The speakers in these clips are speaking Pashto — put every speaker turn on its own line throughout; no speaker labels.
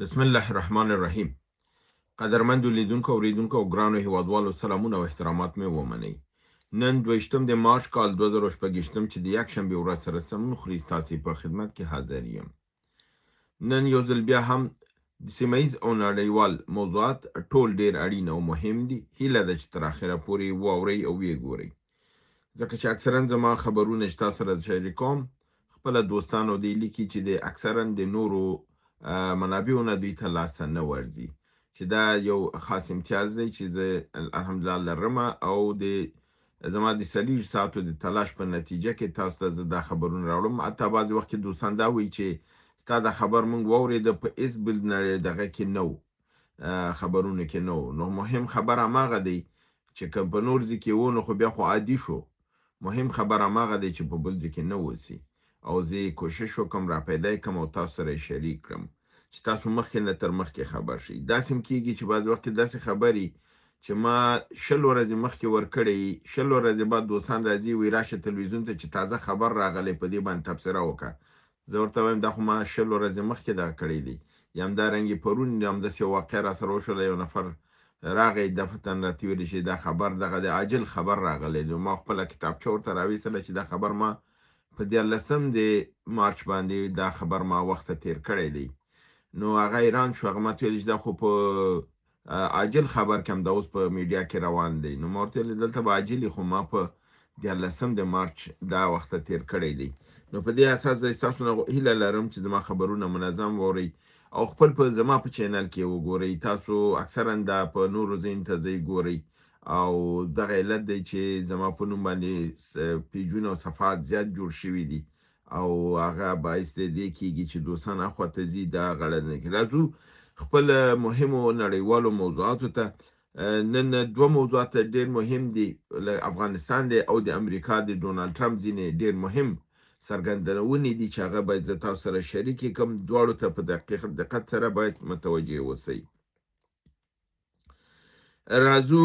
بسم الله الرحمن الرحیم. قدرمندو لیدونکو اوریدونکو او ګرانو هیوادوالو سلامونه او احترامات مې ومنئ. نن 22 د مارچ کال 2018 چې د یکشنبې ورځ سره سمون خوري ستاسې په خدمت کې حاضر یم. نن یو ځل بیا هم د سیمهیز او نړیوال موضوعات ټول ډیر اړین او مهم دي. هیله ده چې تر اخره پورې واورئ او ویې ګورئ، ځکه چې اکثرا زما خبرونه چې تاسو سره شریکوم خپل دوستانو دی لیکي چې د اکثرا د نورو منابعو نه دوی ته لاسته نه ورځي، چې دا یو خاص امتیاز دی چې زه الحمدلله لرم او د زما د 40 ساعتو د تلاش په نتیجه کې تاسو ته زه دا خبرونه راوړم. حتی بعضې وخت کې دوستان دا وایي چې ستا دا خبر موږ واورېده په هېڅ بل دغه کې نه و، خبرونه کې نه و. نو مهم خبر هماغه دی چې که په نور ځای کې و نو خو بیا خو عادي شو. مهم خبر هماغه دی چې په بل ځای کې نه اوسي، او زه کوشش وکم را پیدا کړم او تاسو سره شریک کړم چې تاسو مخکې نه تر مخکې خبر شئ. داسې هم کېږي چې بعض وخت داسې خبرې چې ما 10 ورځې مخکې ورکړی، 10 ورځې بعد دوستان راځي وایي راشه تلویزیون ته چې تازه خبر راغلی په دې باندې تبصره وکړه. زه ورته وایم دا خو ما 10 ورځې مخکې دغه کړی دی. یا همدارنګې پرون همداسې یو واقعه راسره وشوله، یو نفر راغی دفتن راته ویلې چې دا خبر دغه د عاجل خبر راغلی دی. ما خپله کتابچه ورته راویستله چې دا خبر ما په 14 د مارچ باندې دا خبر ما وخته تیر کړی دی. نو هغه حیران شو، هغه ماته ویل چې دا خو په عاجل خبر کې همدا اوس په میډیا کې روان دی. نو ما ورته ویل دلته به عاجل خو ما په 14 د مارچ دا وخته تیر کړی دی. نو په دې اساس زه ستاسو نه هیله لرم چې زما خبرونه منظم واورئ او خپل په زما په چینل کې وګورئ. تاسو اکثرا دا په نورو ځایونو ته ځئ ګورئ، او دغه علت دی چې زما په نوم باندې پیجونه او صفحات زیات جوړ شوي دي، او هغه باعث د دې کېږي چې دوستان اخواته ځي دا غړه نه کړي. راځو خپل مهمو نړیوالو موضوعاتو ته. نن 2 موضوعات ډېر مهم دي، افغانستان دی او د امریکا د ډونالد ټرمپ ځینې ډېر مهم څرګندونې دي چې هغه باید زه تاسو سره شریک کړم. دواړو ته په دقت سره باید متوجه اوسئ. راځو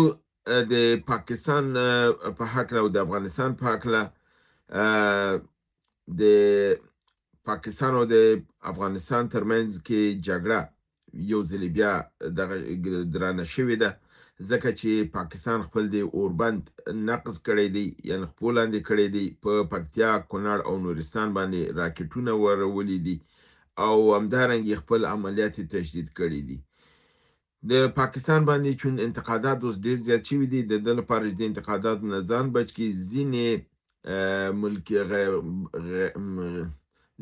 د پاکستان په هکله او د افغانستان په هکله. د پاکستان او د افغانستان ترمنځ کې جګړه یو ځل بیا دغه درانه شوې ده، ځکه چې پاکستان خپل د اوربند نقض کړی دی، یعنې خپل لاندې کړی دی. په پکتیا، کونړ او نورستان باندې راکټونه ورولي دي، او همدارنګه خپل عملیات تشدید کړي دي. د پاکستان باندې چون انتقادات اوس ډیر زیات شوي دي، د ده لپاره د انتقاداتو نه ځان بچ کړي.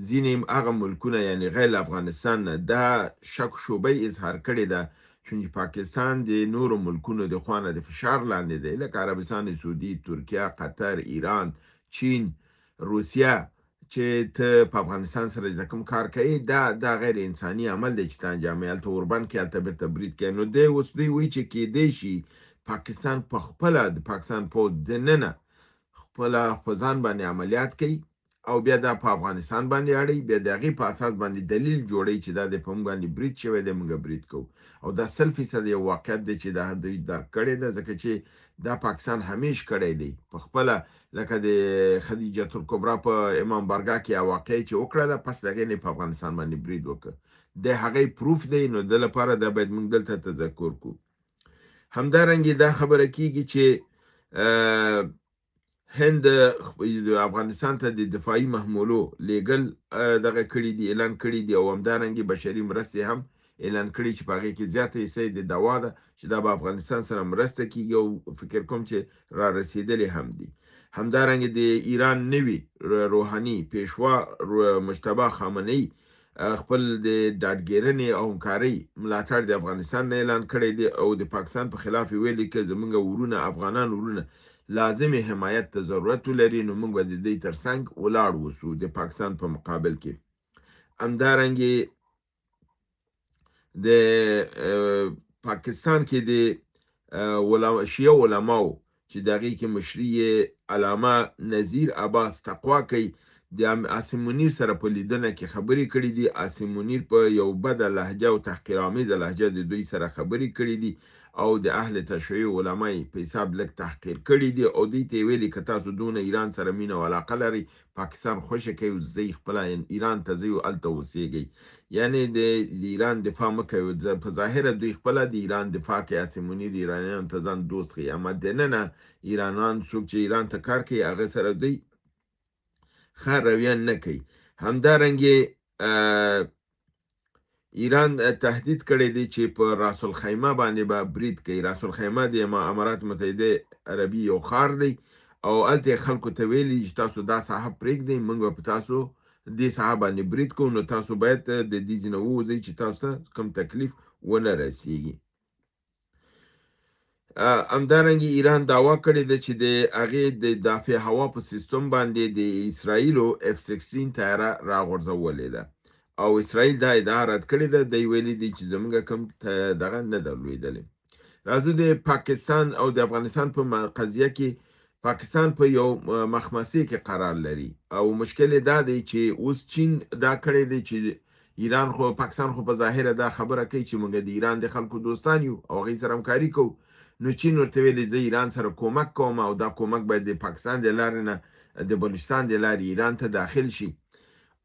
ځینې هغه ملکونه یعنې غیر افغانستان نه دا شک شوبه اظهار کړې ده چې پاکستان د نورو ملکونو د خوا نه د فشار لاندې دی، لکه عربستان سعودي، ترکیه، قطر، ایران، چین، روسیه، چې ته په افغانستان سره چې کوم کار کوي دا غیر انساني عمل دی چې ته انجاموي. هلته اوربند کې، هلته بیرته برید کوي. نو دی اوس دوی وایي چې کیدی شي پاکستان په خپله د پاکستان پوځ دننه خپله په ځان باندې عملیات کوي، او بیا دا په افغانستان باندې اړوي، بیا د هغې په اساس باندې دلیل جوړوي چې دا د په موږ باندې برید شوی دی، موږ برید کوو. او دا 100% یو واقعیت دی چې دا دوی درک کړی ده، ځکه چې دا پاکستان همیش کړی دی په خپله. لکه د خدیجه الکبرا په امام بارګاه کې یو واقعه چې وکړله، پس د هغې نه په افغانستان باندې برید وکړ. د هغې پروف دی. نو د لپاره دا باید موږ دلته تذکر کړو. همدارنګه دا خبره کیږي چې هند افغانستان ته د دفاعي محمولو لیږل دغه کړي دي، اعلان کړي دي، او همدارنګه بشري مرستې هم اعلان کړي چې په هغې کې زیاته حصه د دوا ده چې دا به افغانستان سره مرسته کیږي، او فکر کوم چې را رسیدلې هم دي. همدارنګه د ایران نوي روحاني پیشوا مجتبی خامنه‌ای خپل د ډاډګیرنې او همکارۍ ملاتړ د افغانستان نه اعلان کړی دی، او د پاکستان په خلاف یې ویلي که زموږ ورونه افغانان ورونه لازمي حمایت ته ضرورت ولري، نو موږ به د دوی تر څنګ ولاړ اوسو د پاکستان په مقابل کې. همدارنګه د پاکستان کې د شیعه علماو چې د هغې کې مشري علامه نذیر عباس تقوا کوي، د عاصم منیر سره په لیدنه کې خبرې کړې دي. عاصم منیر په یو بده لهجه او تحقیرآمیزه لهجه د دوی سره خبرې کړې دي او د اهل تشیع علمای په حساب لږ تحقیر کړي دي او دوی ته ویلي که تاسو دونه ایران سره مینه او علاقه لرئ پاکستان خوښه کوي زی خپل ایران ته ځئ او هلته اوسیږئ. یعنې د ایران دفاع مه کوئ. په ظاهره دوی خپله د ایران دفاع کوي. عاصم منیر ایرانیانو ته ځان دوست ښیي، اما دننه ایرانیان څوک چې ایران ته کار کوي هغه سره دوی ښه رویه نه کوي. همدارنګې ایران تهدید کړی دی چې په راس الخیمه باندې به برید کوي. راس الخیمه د امارات متحده عربي یو ښار دی او هلته خلکو ته ویلي چې تاسو دا ساحه پرېږدئ، موږ به په تاسو دې ساحه باندې برید کوو، نو تاسو باید د دې ځای نه ووځئ چې تاسو ته کوم تکلیف ونه رسیږي. همدارنګه ایران دعوا کړې ده چې د هغې د دافع هوا په سیستم باندې د اسرائیلو F-16 طیاره راغورځولې ده او اسرائیل دا ادعا رد کړې ده. دی ویلي دي چې زموږ کوم دغه نه درلودلې. راځو د پاکستان او د افغانستان په قضیه کې. پاکستان په یو مخمسې کې قرار لري او مشکل دا دی چې اوس چین دا کړی دی چې ایران خو پاکستان خو په ظاهره دا خبره کوي چې موږ د ایران د خلکو دوستان یو او هغوی سره همکاري کوو. نو چین ورته ویلي زه ایران سره کومک کوم او دا کومک باید د پاکستان د لارې نه د بلوچستان د لارې ایران ته داخل شي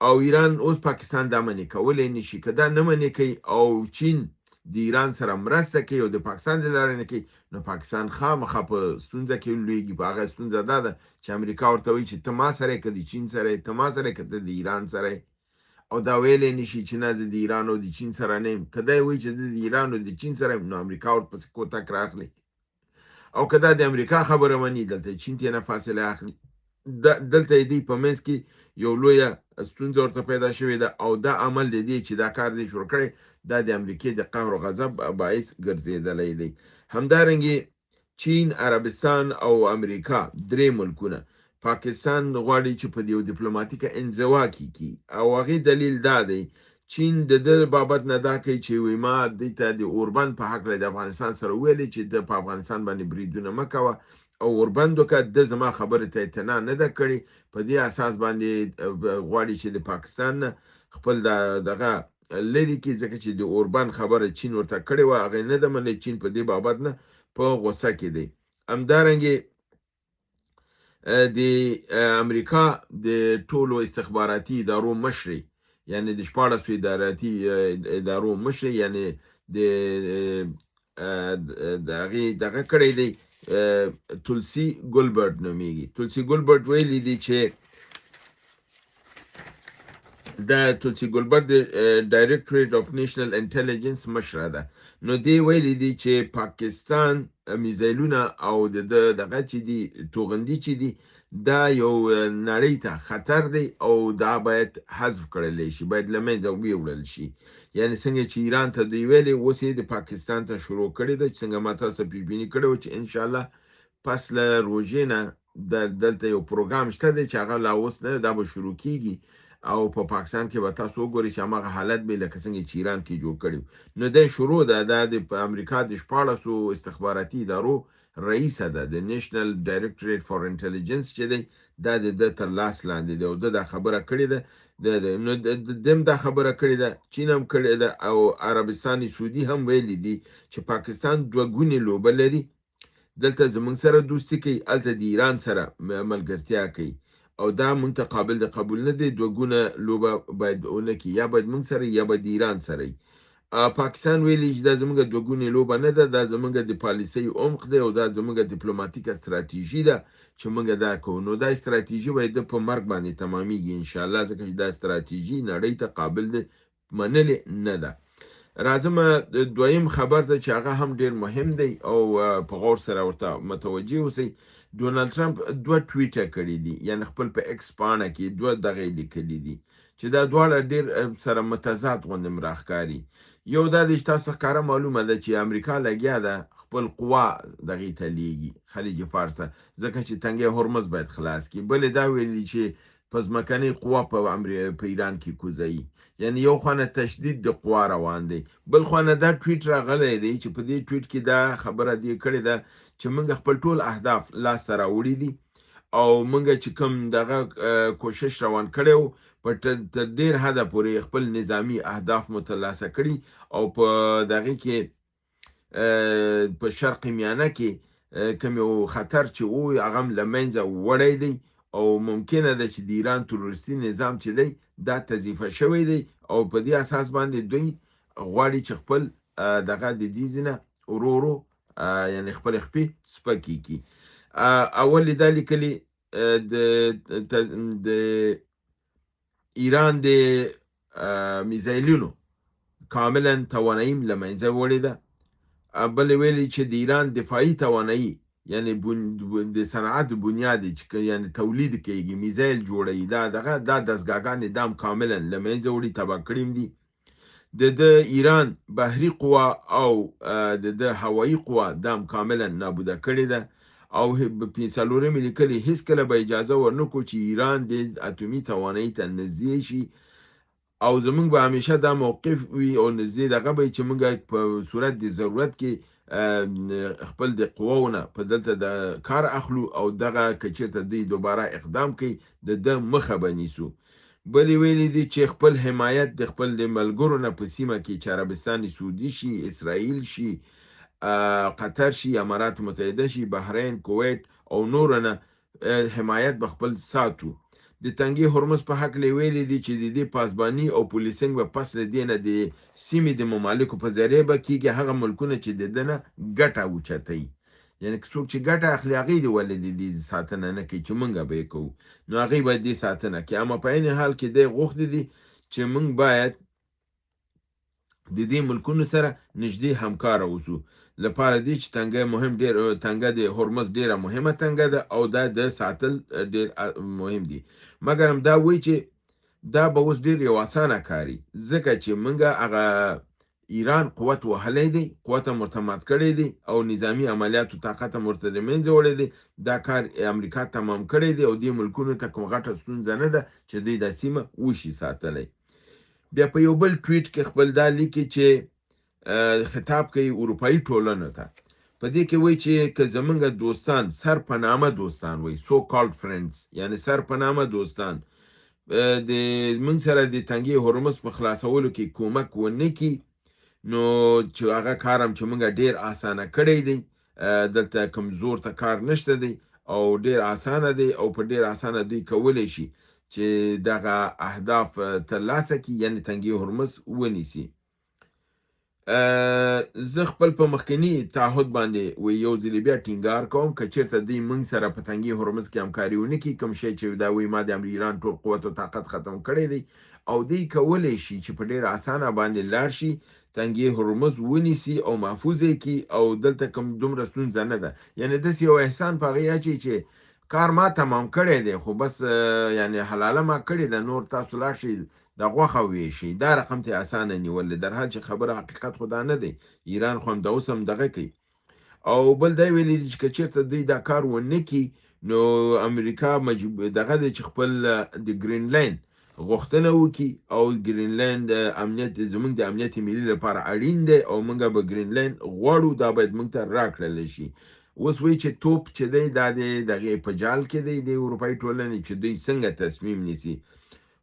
او ایران اوس پاکستان دا منې کولی نشي. که دا نه منې کوي او چین د ایران سره مرسته کوي او د پاکستان د لارې نه کوي نو پاکستان خامخا په ستونزه کې لویږي. په هغه ستونزه دا ده چې امریکا ورته وایي چې ته ما سره یې که د چین سره یې، ته ما سره یې که ته د ایران سره یې، او دا ویلی نشي چې نه زه د ایران او د چین سره نه یم. که دا یې وایي چې زه د ایران او د چین سره یم نو امریکا ورپسې کوتک راخلي او که دا د امریکا خبره مني دلته چین ته نه فاصله اخلي. دلته دی په منځ کې یو لویه ستونزه ورته پیدا شوې ده او دا عمل دی چې دا کار دی شروع کړی دا د امریکې د قهر و غضب باعث ګرځېدلی دی. همدارنګې چین، عربستان او امریکا درې ملکونه پاکستان غواړي چې په یو ډیپلوماتیکه انزوا کې کړي او هغې دلیل دا دی چین د ده بابت نه دا کوي چې وایي ما دې ته د اوربند په هکله د افغانستان سره ویلي چې د په افغانستان باندې بریدونه مه کوه او اوربند وکړه. د زما خبرې ته اعتنا نه ده کړې. په دې اساس باندې غواړي چې د پاکستان نه خپل دغه لرې کړي ځکه چې د اوربند خبره چین ورته کړې وه هغې نه ده منلې. چین په دې بابت نه په غوسه کې دی. همدارنګې د امریکا د ټولو استخباراتي ادارو مشري یعنی د 14 اداراتي ادارو مشري یعنی د هغې دغه کړی دی تولسی ګلبرټ نومیږي. تولسی ګلبرټ ویلي دی چې دا تولسی ګلبرټ د ډایرکټریټ اف نیشنل انټیلیجنس مشره ده. نو دی ویلي دی چې پاکستان میزایلونه او دغه چې دي توغندي چې دي دا یو نړۍ ته خطر دی او دا باید حذف کړلی شي، باید له منځه ویوړل شي. یعنې څنګه چې ایران ته دوی ویلې اوس یې د پاکستان ته شروع کړې ده چې څنګه ما تاسو ته پیشبیني کړې وه چې انشاءالله پس له روژې نه دلته یو پروګرام شته دی چې هغه لا اوس نه دا به شروع کیږي او په پاکستان کې به تاسو وګورئ چې هماغه حالت به لکه څنګه چې ایران کې جوړ کړي. نو دا شروع ده دا د امریکا د 14 استخباراتي ادارو رئیسه ده د نیشنل ډایرکټریټ فار انټیلیجنس چې دی دا د ده تر لاس لاندې دی او ده دا خبره کړې ده. نو دم دا خبره کړې ده، چین هم کړې ده او عربستان سعودي هم ویلي دي چې پاکستان دوه ګونې لوبه لري. دلته زموږ سره دوستي کوي، هلته د ایران سره ملګرتیا کوي او دا مونږ ته قابل د قبول نه دی. دوه ګونه لوبه باید ونه کړي، یا باید مونږ سره یا باید د ایران سره. پاکستان ویلي چې دا زموږ دوه ګونې لوبه نه ده، دا زموږ د پالیسۍ عمق دی او دا زموږ ډیپلوماتیکه ستراتیژي ده چې مونږ دا کوو. نو دا ستراتیژي باید په مرګ باندې تمامیږي انشاءالله ځکه چې دا ستراتیژي نړۍ ته قابل د منلې نه ده. راځم دویم خبر ده چې هغه هم ډیر مهم دی او په غور سره ورته متوجه اوسئ. ډونالد ټرمپ دوه ټویټه کړي دي، یعنی خپل په ایکس پاڼه کې دوه دغه لیکلي دي چې دا دواړه ډیر سره متضاد غوندې راښکاري. یو دا دی چې تاسو ښکاره معلومه ده چې امریکا لګیا ده خپل قوا دغې ته لیږي خلیج فارس ته ځکه چې تنګی هرمز باید خلاص کړي. بلې دا ویلي چې په ځمکنۍ قوا په ایران کې کوزوي، یعنی یو خوا نه تشدید د قوا روان دی، بل خوا نه دا ټویټ راغلی دی چې په دې ټویټ کې دا خبره دی کړې ده چې موږ خپل ټول اهداف لاسته راوړي دي او مونږ چې کوم دغه کوشش روان کړو په تر ډیر حده پورې خپل نظامی اهداف مترلاسه کړي او په دغه کې په شرق میانه کې کوم یو خطر چې او هغه لمنځه وړی دی او ممکنه ده چې د ایران تروریستي نظام چې دی دا تضعیفه شوی دی او په دې اساس باندې دوی غواړي چې خپل دغه د دې ځینه ورو یعنی خپل خپې سپکې کی اول دا لیکلي د ایران د میزایلونو کاملا توانایي له منځه وړې ده بل ویلي چې د ایران دفاعي توانایي یعنی د صنعت بنیاد چې یعنی تولید کېږي میزایل جوړوي دا دستګاهګانې دام کاملا له منځه وړي تباه کړي دي د ایران بحري قوا او د هوایي قوا دام کاملا نابوده کړې ده او په څلورمې لیکلي هیڅکله به اجازه ورنکړو چې ایران د اتومي توانایي ته نږدې شي او زمونږ به همیشه دا موقف وي او نږدې دغه به چې موږ په صورت د ضرورت کې خپل د قواونه په دلته د کار اخلو او دغه که چېرته دوی دوباره اقدام کوي د مخه به نیسو بلې ویلي دي چې خپل حمایت د خپل د ملګرو نه په سیمه کې چې عربستان سعودي شي اسرائیل شي قطر شي امارات متحده شي بحرین کویت او نور نه حمایت به خپل ساتو د تنګي هرمز په حق ویلي دي چې د دې پاسبانی او پولیسنګ په پس له دینه د سیمې د ممالکو په ذریعه به کیږي هغه ملکونه چې د دنه ګټه اوچتای یعنی څوک چې ګټه اخلي هغه دی ولې د ساتنه نه کوي چې مونږ به کوو نو هغه به د ساتنه کوي اما په عین حال کې د غوښتي دي چې مونږ باید د دې ملکونو سره نږدې همکار اوسو لپاره دي چې تنګه د هرمز ډیره مهمه تنګه ده او دا د ساتل ډیر مهم دي مګر هم دا وایي چې دا به اوس ډیر یو اسانه کاری ځکه چې مونږه هغه ایران قوت وهلی دی قوت مرتمد کړی دی او نظامی عملیاتو طاقت مرتد منځ وړی دی دا کار امریکا تمام کړی دی او دې ملکونو ته کوم غټه ستونزه نه ده چې دوی دا سیمه وشي ساتلی بیا په یو بل ټویټ کې خپل دا لیکي چې خطاب کوي اروپایي ټولنو ته په دې کې وایي چې که زمونږ دوستان سر په نامه دوستان وایي سو کالډ فرندز یعنی سر په نامه دوستان د موږ سره د تنګي هرمز په خلاصولو کې کومک ونه کړي نو چې هغه کارم چې موږ ډیر اسانه کړی دی دلته کمزور ته کار نشته دی او ډیر اسانه دی او په ډیر اسانه دی کولی شي چې دغه اهداف ترلاسه کړي یعنی تنګي هرمز ونیسي زه خپل په مخکنی تعهد باندې یو ځل بیا ټینګار کوم که چېرته دوی موږ سره په تنګي هرمز کې همکاري ونه کړي کوم شی چې دا وایي ما د ایران ټول قوت او طاقت ختم کړی دی او دوی کولی شي چې په ډیر اسانه باندې لاړ شي تنګي هرمز ونیسي او محفوظ کړي او دلته کوم دومره ستونزه نه ده یعنی داسې یو احسان په هغې اچوي چې کار ما تمام کړی دی خو بس یعنی حلاله ما کړې ده نور تاسو لاړ شئ د غوښه ویشي دا رقم ته اسانه نیول در حال چې خبره حقیقت خو دا نه دی ایران خو همداوس هم دغه کوي او بل دا ویلي دي چې که چېرته دوی دا کار ونه کړي نو امریکا دغه دی چې خپل د ګرینلینډ غوښتنه وکړي او ګرینلینډ امنیت زموږ د امنیت ملي لپاره اړین دی او موږ به ګرینلینډ غواړو دا باید موږ ته راکړلی شي اوس وایي چې توپ چې دی دا د دغې په جال کې دی د اروپایي ټولنې چې دوی څنګه تصمیم نیسي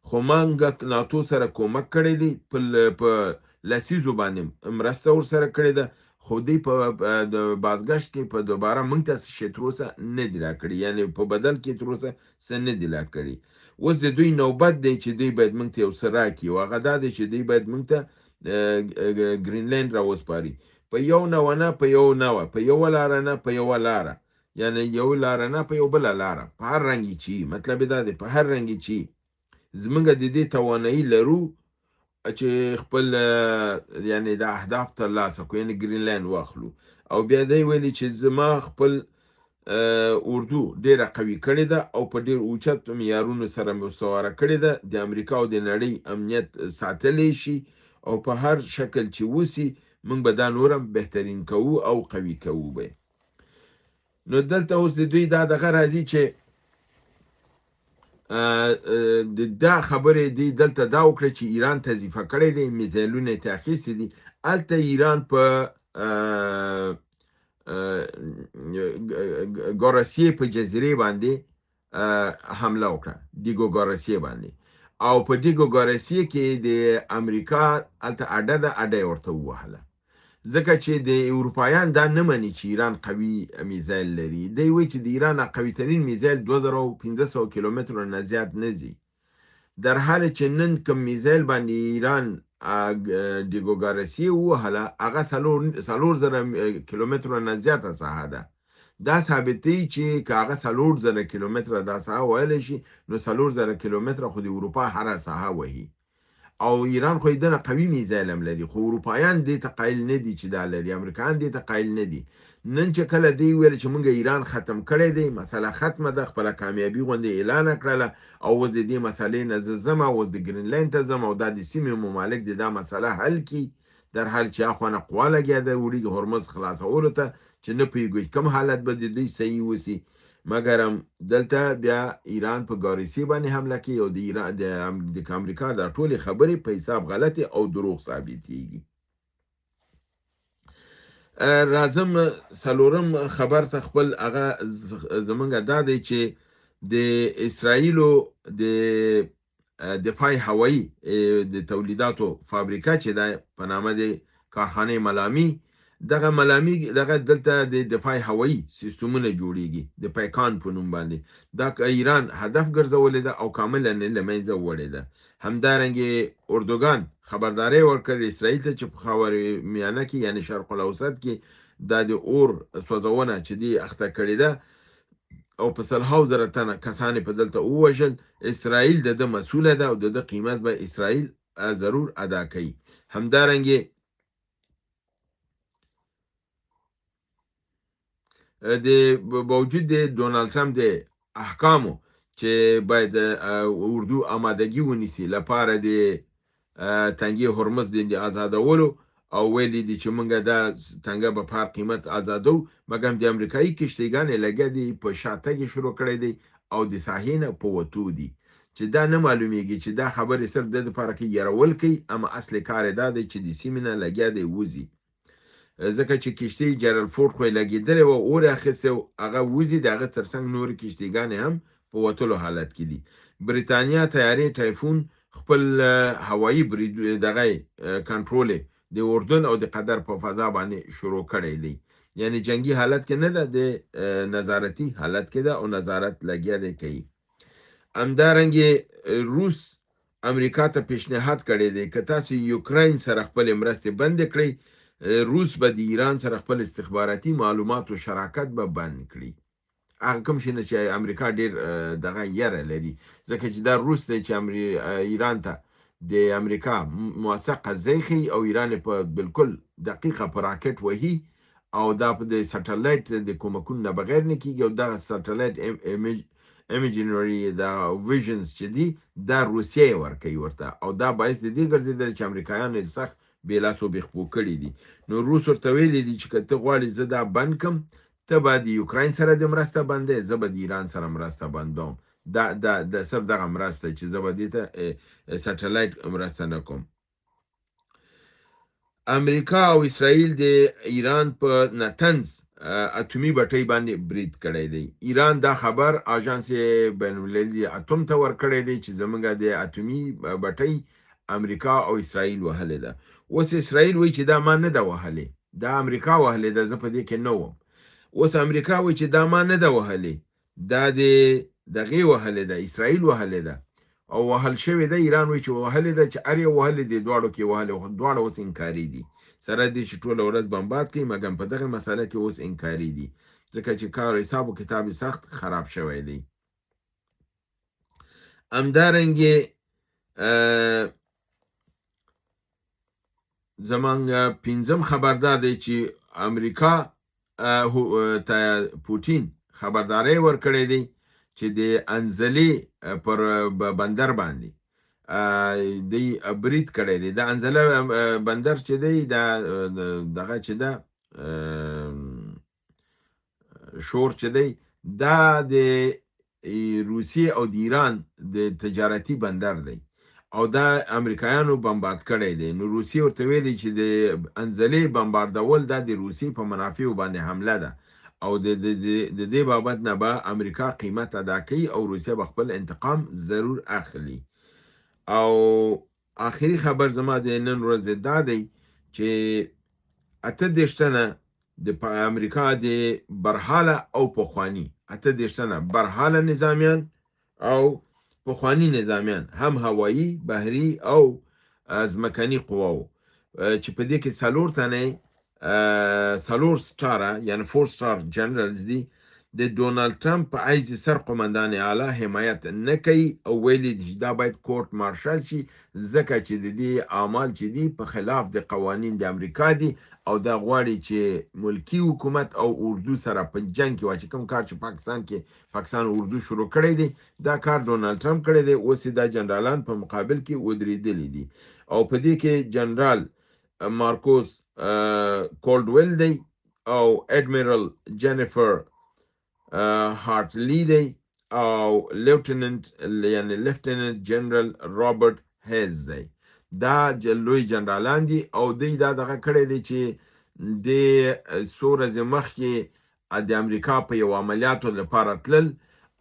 خو موږ ناتو سره کومک کړی دی په لسیزو باندې مرسته ورسره کړې ده خو دوی په بازګشت کې په دوباره موږ ته شی تر اوسه نه دي راکړي یعنی په بدل کې تر اوسه څه نه دي راکړي اوس د دوی نوبت دی چې دوی باید موږ ته یو څه راکړي او هغه دا دی چې دوی باید موږ ته ګرینلینډ راوسپاري په یو نوه نه په یو نوه په یوه لاره نه په یوه لاره یعنی یو لاره نه په یو بله لاره په هر رنګ چې مطلب دا دی په هر رنګ چې زمونږ د دې توانایي لرو چې خپل یعنی د اهداف ترلاسه کړو یعنی ګرینلینډ واخلو او بیا دی ویلي چې زما خپل اردو ډیره قوي کړې ده او په ډیر اوچت معیارونو سره مستواره کړې ده د امریکا او د نړۍ امنیت ساتلی شي او په هر شکل چې وسی موږ به دا نورم بهترین کوو او قوي کوو به نو دلته اوس د دوی دا دغه راځي چې دا خبرې دی دلته دا وکړه چې ایران تضعیفه کړی دی میزایلونه یې اخیستي دي هلته ایران په ګوراسیې په جزیرې باندې حمله وکړه دیګو ګارسیه باندې او په دیګو ګارسیه کې د امریکا الته اډه د اډه ورته ووهله ځکه چې د اروپایان دا نه مني چې ایران قوي میزایل لري دی وایي چې د ایران قوي ترین میزایل 2500 کیلومترو نه زیات نه ځي در حال چې نن کوم میزایل باندې ایران دیګو ګارسیه ووهله هغه 4000 کیلومترو نه زیاته ساحه ده دا ثابتوي چې که هغه 4000 کیلومتره دا ساحه وهلی شي نو 4000 کیلومتره خو د اروپا هره ساحه وهي او ایران خو دنه قوي میزایل هم لري خو اروپایان دې ته قایل نه دي چې دا لري امریکایان دې ته قایل نه دي نن چې کله دی ویل چې موږ ایران ختم کړی دی مسله ختمه ده خپل کامیابی غونډه اعلان کړله او اوس د دې مسلې نه زما او د ګرینلند ته زما او د سیمې ممالک د دا مسله حل کی در حال چې اخوانه قوا لګیا ده وړي هرمز خلاصولو ته چې نه پیږي کوم حالت به د دې صحیح وسی مګر دلته بیا ایران په ګارسي باندې حمله کوي او د ایران د امریکا د ټولې خبرې په حساب غلطي او دروغ ثابتېږي راځم سلورم خبر ته خپل هغه زمونږ دا دی چې د اسرائیلو د دفاع هوایی د تولیداتو فابریکه چې دا په نامه د کارخانه ملامی دغه دلته د دفاع هوایی سیستمونه جوړیږي د پیکان په نوم باندې دا ایران هدف ګرځولې ده او کاملا له منځه وړې ده همدارنګه اردوغان خبرداري ورکړ اسرائیل ته چې په خاورمیانه کې یعنی شرق الاوسط کې د اور سوځونه چې دی اخته کړی ده او په سلهاو زره تنه کسانې په دلته ووژل اسرائیل د مسؤله ده او د قیمت به اسرائیل ضرور ادا کوي همدارنګه د باوجود د ډونالد ترامپ د احکامو چې باید اردو آمادگی ونیسي لپاره د تنګي هرمز د آزادولو او ویلي دي چې مونږ دا تنګه په پار قیمت آزادو مګر د امریکایي کشتیګانې لګیا دي په شاتګي شروع کړی دي او د ساحینه په وتو دي چې دا نه معلومیږي چې دا خبرې سر د لپاره کې يرول کوي اما اصلي کار دا دی چې د سیمینه لګیا دی وزي ځکه چې کشتۍ جرل فورد خو لګیدلې و اور اخیسته هغه وزي دغه ترڅنګ نور کشتیګانې هم په وتلو حالت کې دي بریتانیا تیارې ټایفون خپل هوایی برید دغه کنټرول د اردن او د قطر په فضا باندې شروع کړی دی یعنی جنگي حالت کې نه ده د نظارتي حالت کې ده او نظارت لګیا دی کوي همدارنګه روس امریکا ته پیشنهاد کړی دی که تاسو یوکراین سره خپل مرستې بند کړئ روس به د ایران سره خپل استخباراتي معلومات او شراکت به بند کړي هغه کوم شي چې امریکا ډیر دغه یره لري ځکه چې دا روس دی چې ایران ته د امریکا موثقه ځایخي او ایران په بالکل دقیقه پر راکټ وهي او دا په د سټلایټ د کومکون نه بغیر نه کیږي او دا سټلایټ ایمیجنری دا ویژنز چې دی دا روسیه ورکوي ورته او دا باعث د دې ګرځیدل چې امریکایان یې سخت بیلاسو بخپو کړی دي نو روس ورته ویلي دي چې کته غواړي زه دا بند کم ته به د یوکراین سره د مرسته بندې زه به د ایران سره مرسته بندوم دا سر دغه مرسته چې زه به دې ته سټلایټ مرسته نه کوم امریکا او اسرائیل د ایران په نتنز اتمی بټۍ باندې برید کړی دی ایران دا خبر اژانس بین المللي اتم ته ورکړی دی چې زمونږ د اتمی بټۍ امریکا او اسرائیل وهلې ده اوس اسرائیل وایي چې دا ما نه ده وهلې دا امریکا وهلې ده زه په دې کې نه وم اوس امریکا وایي چې دا ما نه ده وهلې دا د دغه وهلې ده اسرائیل وهلې ده او وهل شوی ده ایران وایي چې وهلې ده چې اری وهلې دي دواړو کې وهلې دواړو اوس انکاري دي سره دې چې ټول ورځ بمبارد کوي مګر په دغه مسله کې اوس انکاري دي ځکه چې کار حساب او کتاب سخت خراب شوی دی همدارنګه زمانګ پنځم خبردار دی چې امریکا ته پوتین خبرداري ورکړې دی چې د انزلي پر بندر باندې دی برید کړی دی د انزله بندر چې دی دغه چې ده شور چې دی دا د روسیې او د ایران د تجارتي بندر دی او دا امریکایانو بمبارد کړی دی نو روسیې ورته ویلي چې د انزلي بمباردول دا د روسیې په منافعو باندې حمله ده او د دې بابت نه به امریکا قیمت ادا کوي او روسیه به خپل انتقام ضرور اخلي. او آخري خبر زما د نن ورځې دا دی چې 38 تنه د امریکا د برحاله او پخواني 38 تنه برحاله نظامیان او پخواني نظامیان هم هوایی، بحري او ځمکني قواو چې په دې کې 4 تنه 4 سټاره یعنی 4 سټار جنرالز دي د ډونالد ټرمپ په حیث سر قومندان اعلی حمایت نه کوي او ویلي دي چې دا باید کورټ مارشل شي ځکه چې د دې اعمال چې دي په خلاف د قوانین د امریکا دي او دا غواړي چې ملکی حکومت او اردو سره په جنگ کې واچي. کوم کار چې پاکستان اردو شروع کړی دی دا کار ډونالد ټرمپ کړی دی، اوس دا جنرالان په مقابل کې ودرېدلي دي او په دې کې جنرال مارکوس کولډویل دی او اډمیرل جینیفر هارټلی دی او لیفټیننټ جنرال رابرټ هیز دی. دا لوی جنرالان دي او دوی دا دغه کړی دی چې د څو ورځې مخکې د امریکا په یو عملیاتو لپاره تلل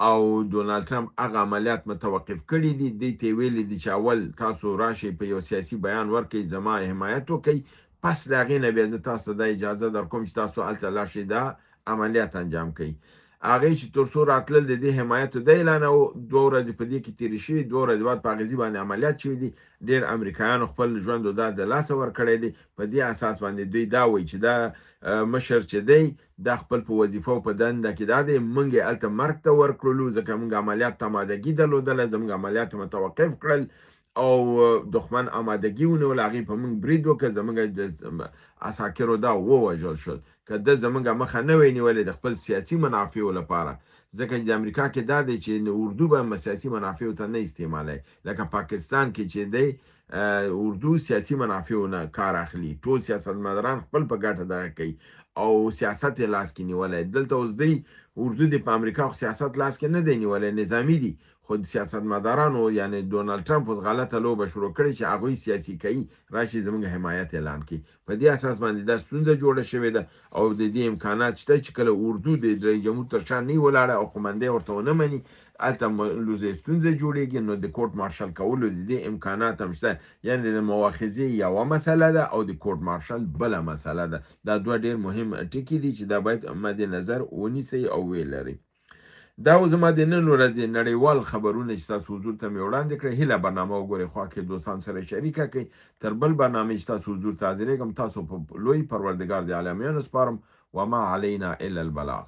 او ډونالد ټرمپ هغه عملیات متوقف کړي دي. دوی ته ویلي دي چې اول تاسو راشئ په یو سیاسي بیان ورکړئ، زما حمایت وکړئ، پس د هغې نه بیا زه تاسو ته دا اجازه درکوم چې تاسو هلته لاړ شئ دا عملیات انجام کړئ. هغې چې تر څو راتلل د دې حمایت د اعلان او 2 ورځې په دې کې تېرې شوي، 2 ورځې بعد په اغېزي باندې عملیات شوي دي. ډېر امریکایانو خپل ژوند دا د لاسه ورکړی دی. په دې اساس باندې دوی دا وایي چې دا مشر چې دی دا خپل په وظیفه او په دنده کې دا دی موږ یې هلته مرګ ته ورکړلو ځکه موږ عملیات ته آمادګي درلودله، زموږ عملیات متوقف کړل او دښمن آمادګي ونیول، هغې په موږ برید وکړ، زموږ د عساکرو دا ووژل شول. که ده زموږ مخه نه وی نیولې د خپل سیاسي منافعو لپاره، ځکه چې د امریکا کې دا دی چې اردو به سیاسي منافعو ته نه استعمالوي، لکه پاکستان کې چې دی اردو سیاسي منافعو نه کار اخلي، ټول سیاستمداران خپل په ګټه دغه کوي او سیاست یې لاس کې نیولی. دلته اوس دی اردو د په امریکا خو سیاست لاس کې نه دی نیولی، نظامي دي، خو سیاستمدارانو یعنی ډونالد ټرمپ اوس غلطه لوبه شروع کړې چې هغوی سیاسي کوي، راشي زموږ حمایت اعلان کړي. په دې اساس باندې دا ستونزه جوړه شوې ده او د دې امکانات شته چې کله اردو د رئیس جمهور تر شا نه ولاړه او قومندې ورته ونه مني، هلته لوزې ستونزه جوړېږي. نو د کورټ مارشل کولو د دې امکانات هم شته، یعنې د مواخذې یوه مسله ده او د کورټ مارشل بله مسله ده. دا دوه ډېر مهم ټکي دي چې دا باید مد نظر ونیسئ او ویلرئ. دا زما د نن ورځې نړیوال خبرونه چې تاسو حضور ته مې وړاندې کړئ. هیله برنامه وګورئ، خوا کې دوستان سره شریکه کړئ. تر بل برنامې چې تاسو حضور ته حاضرېږم، تاسو په لوی پروردګار د عالمیانو سپارم. وما علینا الا البلاغ.